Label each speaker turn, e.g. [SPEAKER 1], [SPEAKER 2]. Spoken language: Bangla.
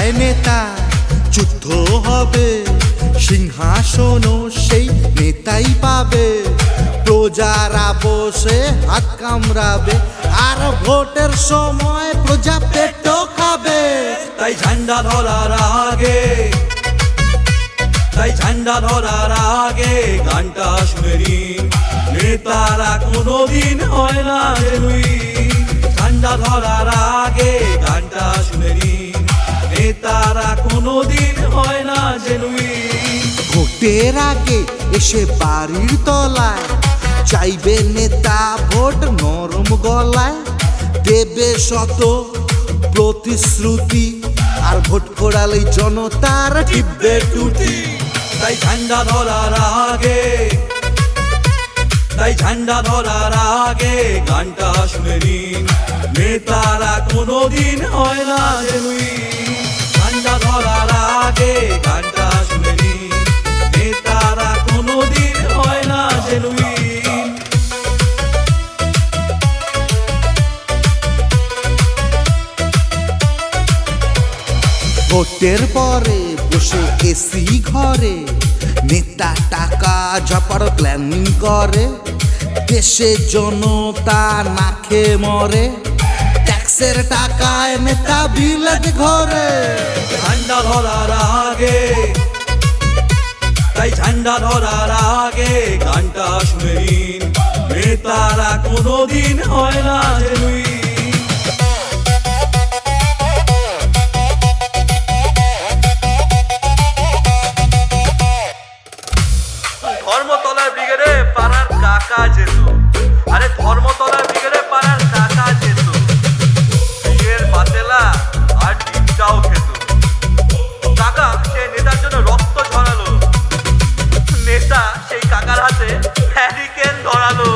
[SPEAKER 1] এলাকায় নেতা যুদ্ধ হবে, সিংহাসন সেই নেতাই পাবে। প্রজারা বসে হাত কামড়াবে, আর ভোটের সময় প্রজা পেটও খাবে।
[SPEAKER 2] তাই ঝান্ডা ধরার আগে, তাই ঝান্ডা ধরার আগে গানটা শুনে নিন, নেতারা কোনোদিন হয় না জেনুইন। ঝান্ডা ধরার আগে গানটা শুনে নিন, নেতারা কোনোদিন হয় না জেনুইন।
[SPEAKER 1] ভোটের আগে এসে বাড়ির তলায় চাইবে নেতা ভোট নরম গলায়, দেবে শত প্রতিশ্রুতি, আর ভোট করালেই জনতার টিপবে টুটি।
[SPEAKER 2] তাই ঝান্ডা ধরার আগে, তাই ঝান্ডা ধরার আগে গানটা শুনে নিন, নেতারা কোনোদিন হয় না জেনুইন। ঝান্ডা ধরার আগে গানটা শুনে নিন, নেতারা কোনোদিন হয় না জেনুইন।
[SPEAKER 1] ভোটের পরে বসে এসি ঘরে নেতা টাকা ঝাপার প্ল্যানিং করে, দেশে জনতা না খেয়ে মরে, ট্যাক্সের টাকায় নেতা বিলাত ঘরে।
[SPEAKER 2] ঝান্ডা ধরার আগে, তাই ঝান্ডা ধরার আগে গানটা শুনে নিন, নেতারা কোনোদিন হয় না জেনুইন। ধর্মতলার ব্রিগেডে পাড়ার কাকা যেত, আরে ধর্মতলার ব্রিগেডে পাড়ার কাকা যেত, বিয়ের পাতেলা আর ডিমটাও খেত। কাকা সে নেতার জন্য রক্ত ঝরালো, নেতা সেই কাকার হাতে হ্যারিকেন ধরালো।